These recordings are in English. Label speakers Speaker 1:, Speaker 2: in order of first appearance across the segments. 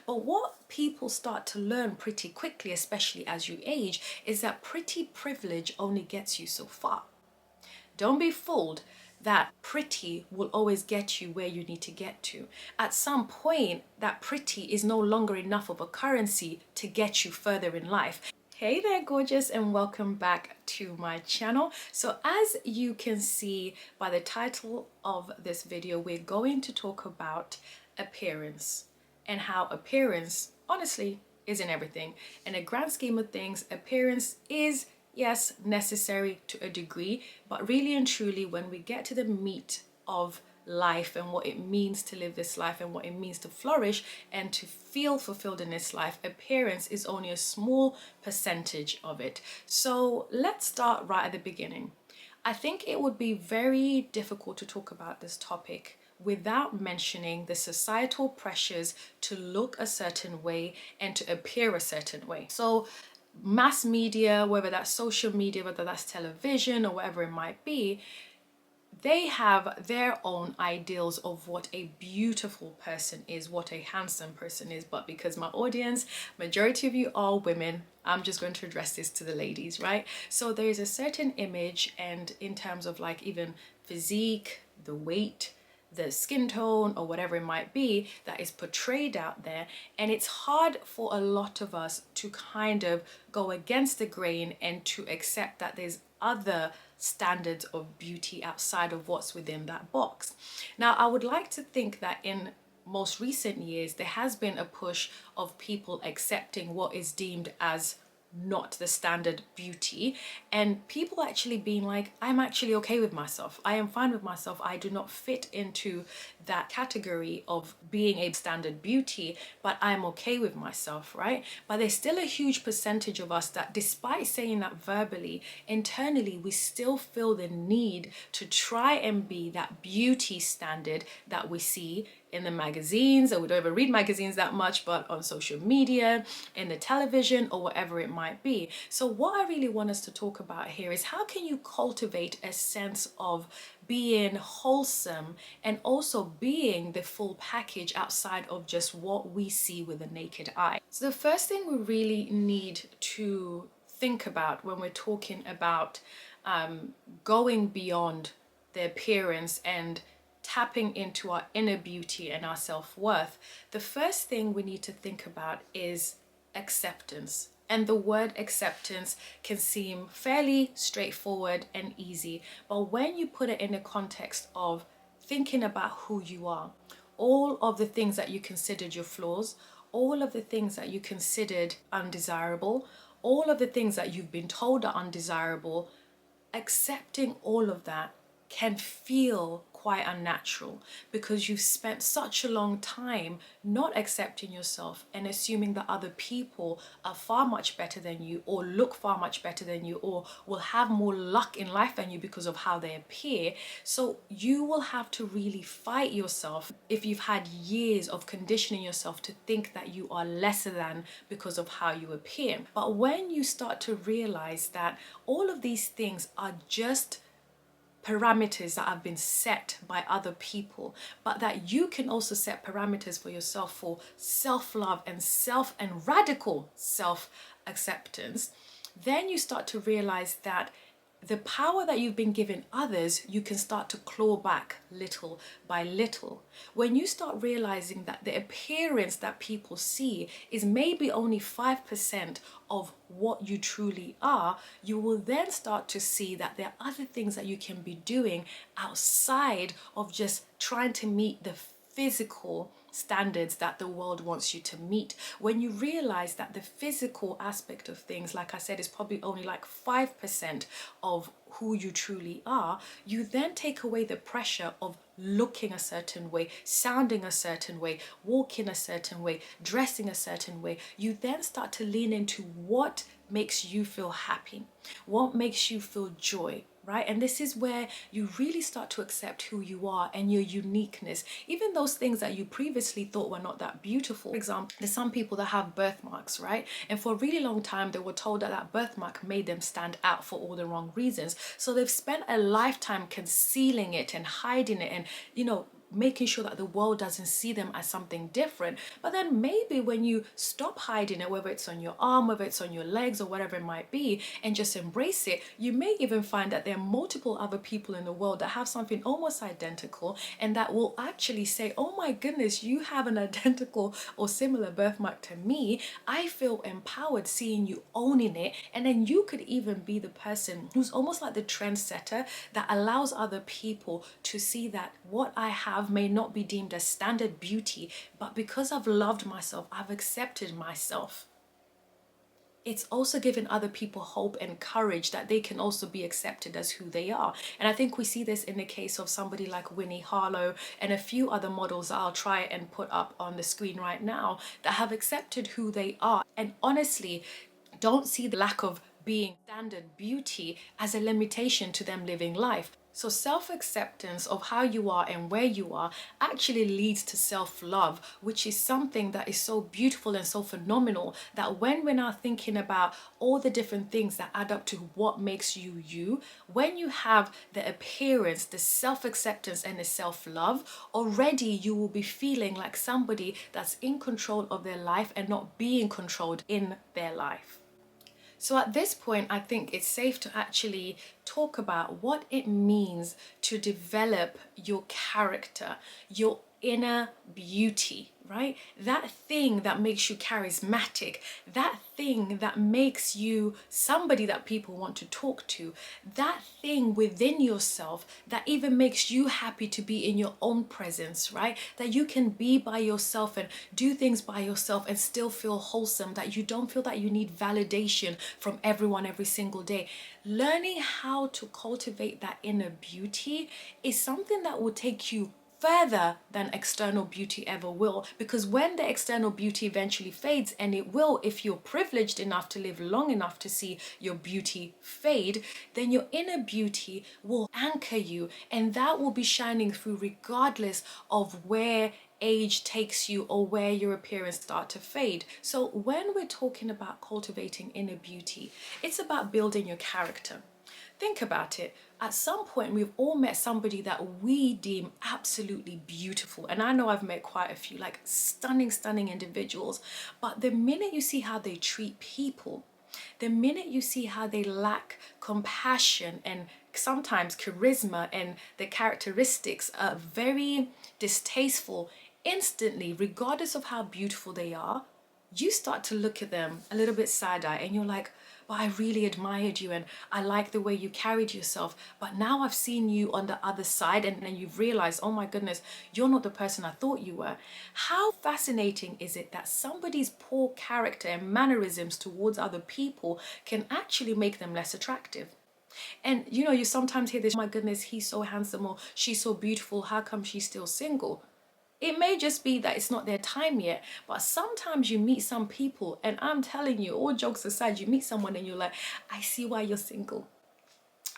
Speaker 1: But what people start to learn pretty quickly, especially as you age, is that pretty privilege only gets you so far. Don't be fooled that pretty will always get you where you need to get to. At some point, that pretty is no longer enough of a currency to get you further in life. Hey there, gorgeous, and welcome back to my channel. So as you can see by the title of this video, we're going to talk about appearance and how appearance, honestly, isn't everything. In a grand scheme of things, appearance is, yes, necessary to a degree, but really and truly, when we get to the meat of life and what it means to live this life and what it means to flourish and to feel fulfilled in this life, appearance is only a small percentage of it. So let's start right at the beginning. I think it would be very difficult to talk about this topic without mentioning the societal pressures to look a certain way and to appear a certain way. So mass media, whether that's social media, whether that's television or whatever it might be, they have their own ideals of what a beautiful person is, what a handsome person is. But because my audience, majority of you are women, I'm just going to address this to the ladies, right? So there's a certain image, and in terms of like even physique, the weight, the skin tone, or whatever it might be, that is portrayed out there, and it's hard for a lot of us to kind of go against the grain and to accept that there's other standards of beauty outside of what's within that box. Now, I would like to think that in most recent years there has been a push of people accepting what is deemed as not the standard beauty, and people actually being like, I'm actually okay with myself, I am fine with myself, I do not fit into that category of being a standard beauty, but I'm okay with myself, right? But there's still a huge percentage of us that, despite saying that verbally, internally we still feel the need to try and be that beauty standard that we see in the magazines, or we don't even read magazines that much, but on social media, in the television, or whatever it might be. So what I really want us to talk about here is, how can you cultivate a sense of being wholesome and also being the full package outside of just what we see with the naked eye? So the first thing we really need to think about when we're talking about going beyond the appearance and tapping into our inner beauty and our self-worth, the first thing we need to think about is acceptance. And the word acceptance can seem fairly straightforward and easy, but when you put it in the context of thinking about who you are, all of the things that you considered your flaws, all of the things that you considered undesirable, all of the things that you've been told are undesirable, accepting all of that can feel quite unnatural, because you've spent such a long time not accepting yourself and assuming that other people are far much better than you, or look far much better than you, or will have more luck in life than you because of how they appear. So you will have to really fight yourself if you've had years of conditioning yourself to think that you are lesser than because of how you appear. But when you start to realize that all of these things are just parameters that have been set by other people, but that you can also set parameters for yourself for self-love and radical self-acceptance, then you start to realize that the power that you've been giving others, you can start to claw back little by little. When you start realizing that the appearance that people see is maybe only 5% of what you truly are, you will then start to see that there are other things that you can be doing outside of just trying to meet the physical standards that the world wants you to meet. When you realize that the physical aspect of things, like I said, is probably only like 5% of who you truly are, you then take away the pressure of looking a certain way, sounding a certain way, walking a certain way, dressing a certain way. You then start to lean into what makes you feel happy, what makes you feel joy, right? And this is where you really start to accept who you are and your uniqueness, even those things that you previously thought were not that beautiful. For example, there's some people that have birthmarks, right? And for a really long time, they were told that that birthmark made them stand out for all the wrong reasons. So they've spent a lifetime concealing it and hiding it and, making sure that the world doesn't see them as something different. But then maybe when you stop hiding it, whether it's on your arm, whether it's on your legs, or whatever it might be, and just embrace it, you may even find that there are multiple other people in the world that have something almost identical, and that will actually say, oh my goodness, you have an identical or similar birthmark to me. I feel empowered seeing you owning it. And then you could even be the person who's almost like the trendsetter that allows other people to see that what I have may not be deemed as standard beauty, but because I've loved myself, I've accepted myself. It's also giving other people hope and courage that they can also be accepted as who they are. And I think we see this in the case of somebody like Winnie Harlow and a few other models that I'll try and put up on the screen right now that have accepted who they are. And honestly, don't see the lack of being standard beauty as a limitation to them living life. So self-acceptance of how you are and where you are actually leads to self-love, which is something that is so beautiful and so phenomenal that when we're now thinking about all the different things that add up to what makes you you, when you have the appearance, the self-acceptance and the self-love, already you will be feeling like somebody that's in control of their life and not being controlled in their life. So at this point, I think it's safe to actually talk about what it means to develop your character, your inner beauty, right? That thing that makes you charismatic, that thing that makes you somebody that people want to talk to, that thing within yourself that even makes you happy to be in your own presence, right? That you can be by yourself and do things by yourself and still feel wholesome, that you don't feel that you need validation from everyone every single day. Learning how to cultivate that inner beauty is something that will take you further than external beauty ever will, because when the external beauty eventually fades, and it will if you're privileged enough to live long enough to see your beauty fade, then your inner beauty will anchor you, and that will be shining through regardless of where age takes you or where your appearance start to fade. So when we're talking about cultivating inner beauty, it's about building your character. Think about it. At some point, we've all met somebody that we deem absolutely beautiful. And I know I've met quite a few, like stunning, stunning individuals. But the minute you see how they treat people, the minute you see how they lack compassion and sometimes charisma, and the characteristics are very distasteful, instantly, regardless of how beautiful they are, you start to look at them a little bit side-eye and you're like, but I really admired you and I like the way you carried yourself. But now I've seen you on the other side, and then you've realized, oh my goodness, you're not the person I thought you were. How fascinating is it that somebody's poor character and mannerisms towards other people can actually make them less attractive? And you know, you sometimes hear this, oh my goodness, he's so handsome or she's so beautiful, how come she's still single? It may just be that it's not their time yet, but sometimes you meet some people, and I'm telling you, all jokes aside, you meet someone and you're like, I see why you're single.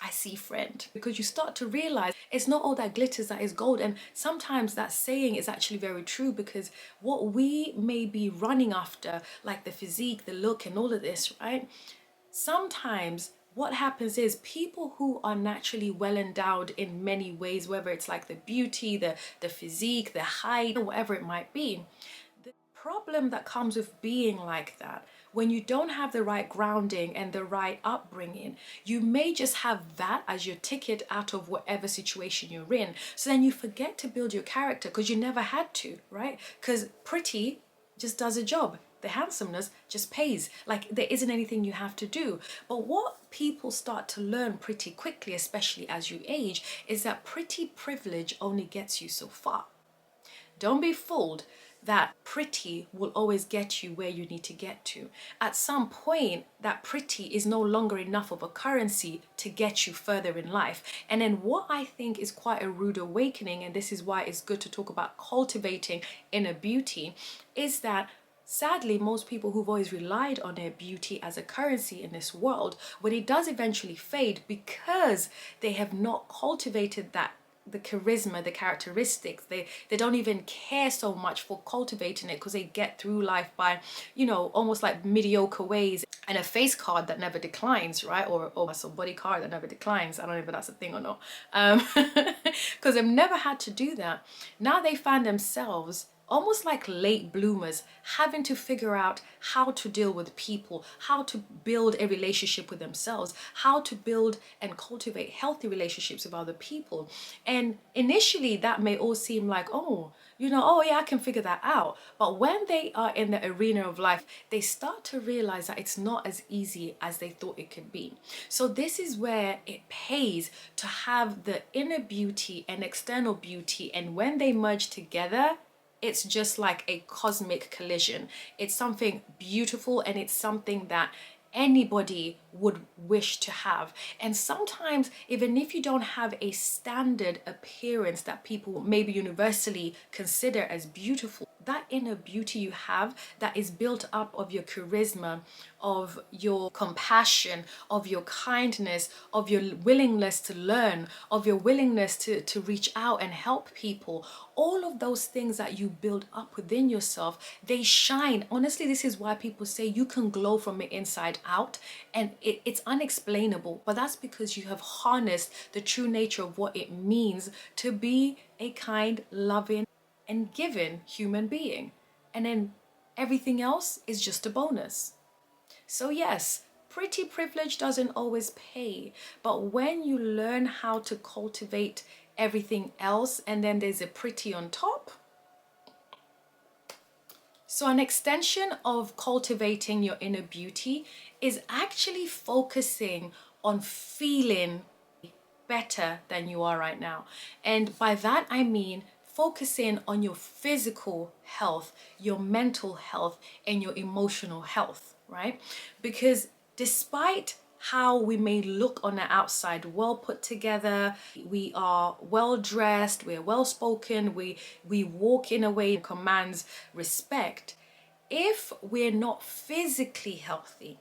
Speaker 1: I see, friend. Because you start to realize it's not all that glitters that is gold. And sometimes that saying is actually very true, because what we may be running after, like the physique, the look, and all of this, right? Sometimes what happens is people who are naturally well endowed in many ways, whether it's like the beauty, the physique, the height, whatever it might be, the problem that comes with being like that, when you don't have the right grounding and the right upbringing, you may just have that as your ticket out of whatever situation you're in. So then you forget to build your character because you never had to, right? Because pretty just does a job. The handsomeness just pays. Like, there isn't anything you have to do. But what people start to learn pretty quickly, especially as you age, is that pretty privilege only gets you so far. Don't be fooled that pretty will always get you where you need to get to. At some point, that pretty is no longer enough of a currency to get you further in life. And then what I think is quite a rude awakening, and this is why it's good to talk about cultivating inner beauty, is that sadly, most people who've always relied on their beauty as a currency in this world, when it does eventually fade, because they have not cultivated that the charisma, the characteristics. They don't even care so much for cultivating it because they get through life by, you know, almost like mediocre ways, and a face card that never declines, right? Or a body card that never declines. I don't know if that's a thing or not. Because they've never had to do that. Now they find themselves almost like late bloomers, having to figure out how to deal with people, how to build a relationship with themselves, how to build and cultivate healthy relationships with other people. And initially that may all seem like, oh, you know, oh yeah, I can figure that out. But when they are in the arena of life, they start to realize that it's not as easy as they thought it could be. So this is where it pays to have the inner beauty and external beauty, and when they merge together, it's just like a cosmic collision. It's something beautiful, and it's something that anybody would wish to have. And sometimes, even if you don't have a standard appearance that people maybe universally consider as beautiful, that inner beauty you have that is built up of your charisma, of your compassion, of your kindness, of your willingness to learn, of your willingness to reach out and help people, all of those things that you build up within yourself, they shine. Honestly, this is why people say you can glow from the inside out, and it's unexplainable, but that's because you have harnessed the true nature of what it means to be a kind, loving, and giving human being. And then everything else is just a bonus. So yes, pretty privilege doesn't always pay, but when you learn how to cultivate everything else and then there's a pretty on top. So an extension of cultivating your inner beauty is actually focusing on feeling better than you are right now. And by that I mean focusing on your physical health, your mental health, and your emotional health, right? Because despite how we may look on the outside, well put together, we are well dressed, we're well spoken, we walk in a way that commands respect. If we're not physically healthy,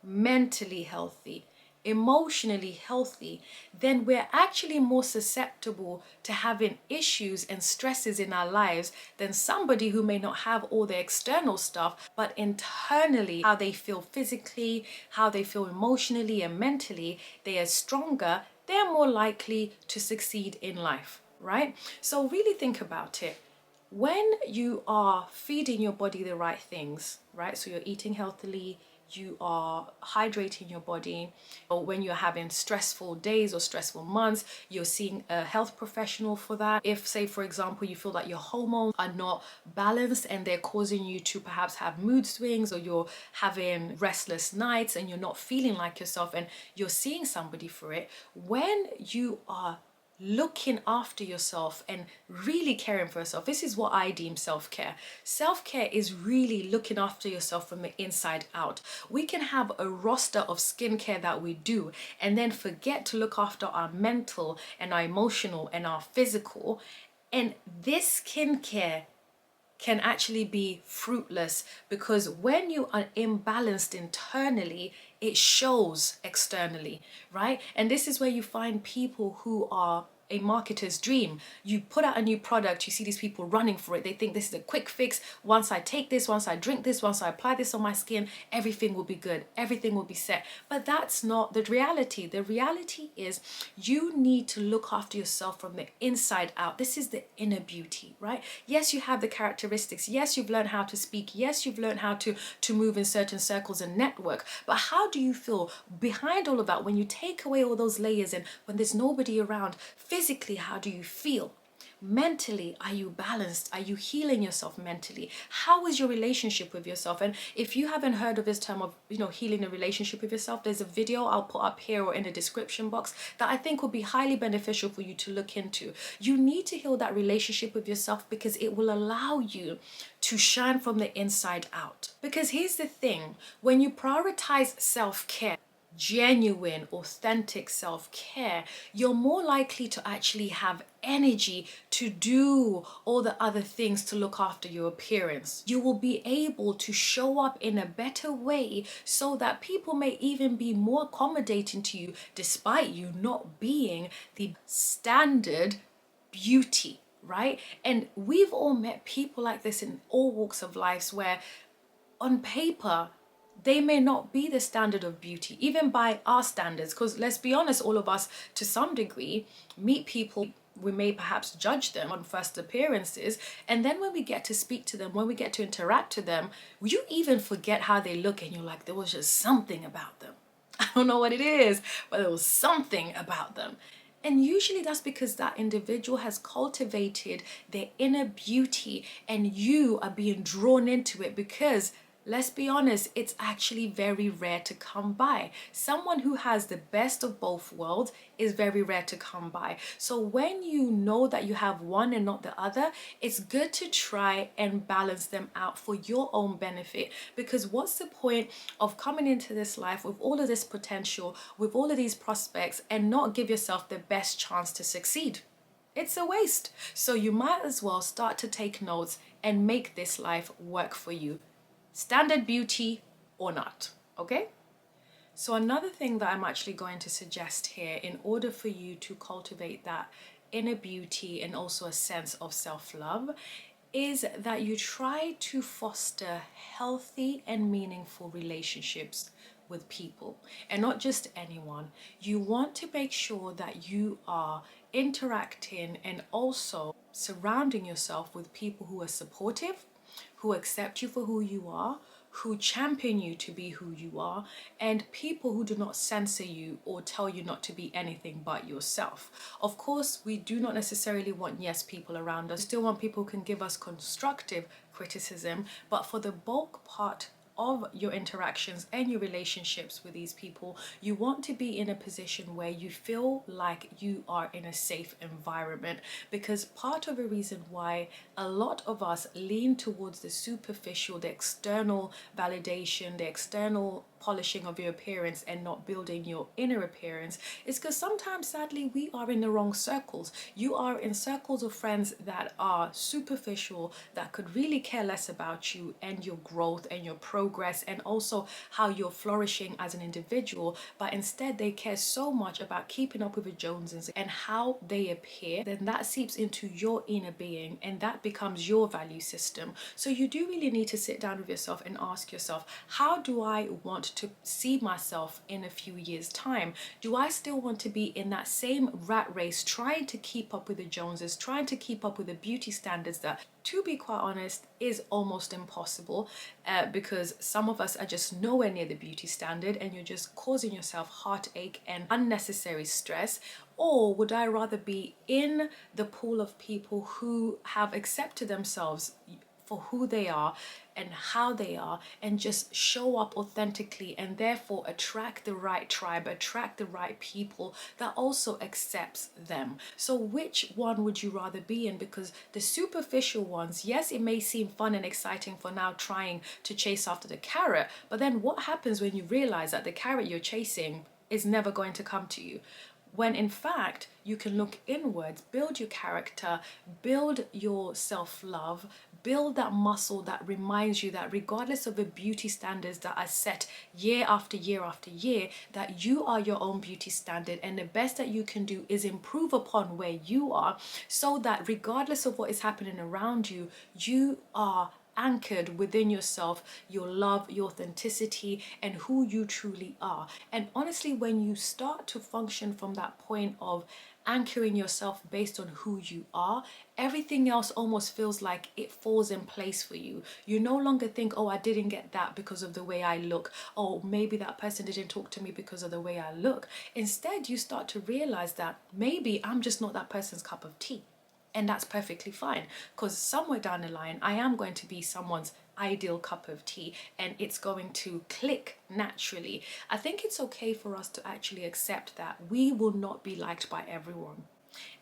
Speaker 1: mentally healthy, emotionally healthy, then we're actually more susceptible to having issues and stresses in our lives than somebody who may not have all the external stuff, but internally, how they feel physically, how they feel emotionally and mentally, they are stronger, they're more likely to succeed in life, right? So really think about it. When you are feeding your body the right things, right? So you're eating healthily, you are hydrating your body, or when you're having stressful days or stressful months, you're seeing a health professional for that. If, say, for example, you feel that your hormones are not balanced and they're causing you to perhaps have mood swings, or you're having restless nights and you're not feeling like yourself and you're seeing somebody for it, when you are looking after yourself and really caring for yourself. This is what I deem self-care. Self-care is really looking after yourself from the inside out. We can have a roster of skincare that we do and then forget to look after our mental and our emotional and our physical. And this skincare can actually be fruitless, because when you are imbalanced internally, it shows externally, right? And this is where you find people who are a marketer's dream. You put out a new product, you see these people running for it. They think this is a quick fix. Once I take this, once I drink this, once I apply this on my skin, everything will be good. Everything will be set. But that's not the reality. The reality is you need to look after yourself from the inside out. This is the inner beauty, right? Yes, you have the characteristics. Yes, you've learned how to speak. Yes, you've learned how to move in certain circles and network. But how do you feel behind all of that when you take away all those layers and when there's nobody around? Physically, how do you feel? Mentally, are you balanced? Are you healing yourself mentally? How is your relationship with yourself? And if you haven't heard of this term of, healing a relationship with yourself, there's a video I'll put up here or in the description box that I think will be highly beneficial for you to look into. You need to heal that relationship with yourself because it will allow you to shine from the inside out. Because here's the thing, when you prioritize self-care, genuine, authentic self-care, you're more likely to actually have energy to do all the other things to look after your appearance. You will be able to show up in a better way so that people may even be more accommodating to you despite you not being the standard beauty, right? And we've all met people like this in all walks of life where on paper they may not be the standard of beauty, even by our standards, because let's be honest, all of us to some degree meet people, we may perhaps judge them on first appearances, and then when we get to speak to them, when we get to interact with them, you even forget how they look, and you're like, there was just something about them. I don't know what it is, but there was something about them. And usually that's because that individual has cultivated their inner beauty and you are being drawn into it because, let's be honest, it's actually very rare to come by. Someone who has the best of both worlds is very rare to come by. So when you know that you have one and not the other, it's good to try and balance them out for your own benefit. Because what's the point of coming into this life with all of this potential, with all of these prospects, and not give yourself the best chance to succeed? It's a waste. So you might as well start to take notes and make this life work for you. Standard beauty or not, okay? So another thing that I'm actually going to suggest here, in order for you to cultivate that inner beauty and also a sense of self-love, is that you try to foster healthy and meaningful relationships with people, and not just anyone. You want to make sure that you are interacting and also surrounding yourself with people who are supportive, who accept you for who you are, who champion you to be who you are, and people who do not censor you or tell you not to be anything but yourself. Of course, we do not necessarily want yes people around us. We still want people who can give us constructive criticism, but for the bulk part of your interactions and your relationships with these people, you want to be in a position where you feel like you are in a safe environment. Because part of the reason why a lot of us lean towards the superficial, the external validation, the external polishing of your appearance and not building your inner appearance is because sometimes, sadly, we are in the wrong circles. You are in circles of friends that are superficial, that could really care less about you and your growth and your progress and also how you're flourishing as an individual, but instead they care so much about keeping up with the Joneses and how they appear. Then that seeps into your inner being and that becomes your value system. So you do really need to sit down with yourself and ask yourself, how do I want to see myself in a few years' time? Do I still want to be in that same rat race, trying to keep up with the Joneses, trying to keep up with the beauty standards that, to be quite honest, is almost impossible, because some of us are just nowhere near the beauty standard and you're just causing yourself heartache and unnecessary stress? Or would I rather be in the pool of people who have accepted themselves for who they are and how they are and just show up authentically and therefore attract the right tribe, attract the right people that also accepts them? So which one would you rather be in? Because the superficial ones, yes, it may seem fun and exciting for now trying to chase after the carrot, but then what happens when you realize that the carrot you're chasing is never going to come to you? When in fact you can look inwards, build your character, build your self-love, build that muscle that reminds you that regardless of the beauty standards that are set year after year after year, that you are your own beauty standard and the best that you can do is improve upon where you are, so that regardless of what is happening around you, you are anchored within yourself, your love, your authenticity, and who you truly are. And honestly, when you start to function from that point of anchoring yourself based on who you are, everything else almost feels like it falls in place for you. You no longer think, oh, I didn't get that because of the way I look. Oh, maybe that person didn't talk to me because of the way I look. Instead, you start to realize that maybe I'm just not that person's cup of tea. And that's perfectly fine, because somewhere down the line, I am going to be someone's ideal cup of tea and it's going to click naturally. I think it's okay for us to actually accept that we will not be liked by everyone.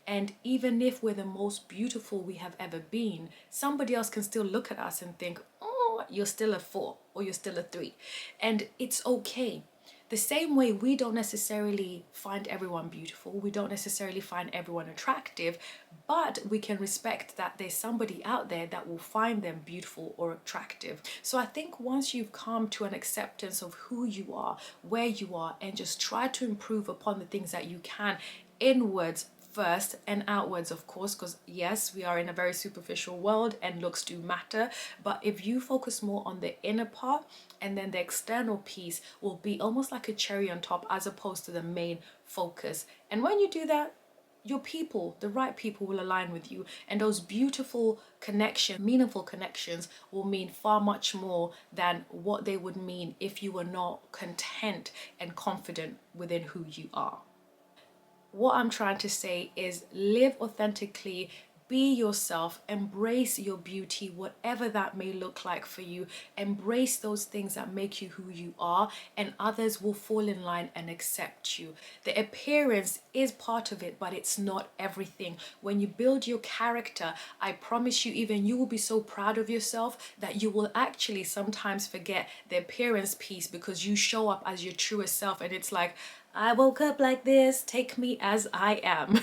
Speaker 1: And even if we're the most beautiful we have ever been, somebody else can still look at us and think, oh, you're still a 4 or you're still a 3. And it's okay. The same way we don't necessarily find everyone beautiful, we don't necessarily find everyone attractive, but we can respect that there's somebody out there that will find them beautiful or attractive. So I think once you've come to an acceptance of who you are, where you are, and just try to improve upon the things that you can inwards first and outwards, of course, because yes, we are in a very superficial world and looks do matter, but if you focus more on the inner part, and then the external piece will be almost like a cherry on top as opposed to the main focus. And when you do that, your people, the right people, will align with you, and those beautiful connections, meaningful connections, will mean far much more than what they would mean if you were not content and confident within who you are. What I'm trying to say is live authentically, be yourself, embrace your beauty, whatever that may look like for you. Embrace those things that make you who you are, and others will fall in line and accept you. The appearance is part of it, but it's not everything. When you build your character, I promise you, even you will be so proud of yourself that you will actually sometimes forget the appearance piece, because you show up as your truest self, and it's like, I woke up like this, take me as I am.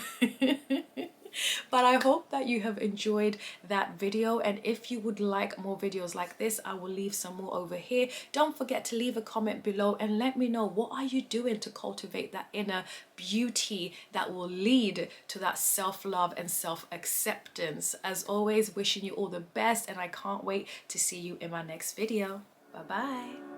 Speaker 1: But I hope that you have enjoyed that video, and if you would like more videos like this, I will leave some more over here. Don't forget to leave a comment below and let me know, what are you doing to cultivate that inner beauty that will lead to that self-love and self-acceptance. As always, wishing you all the best, and I can't wait to see you in my next video. Bye bye.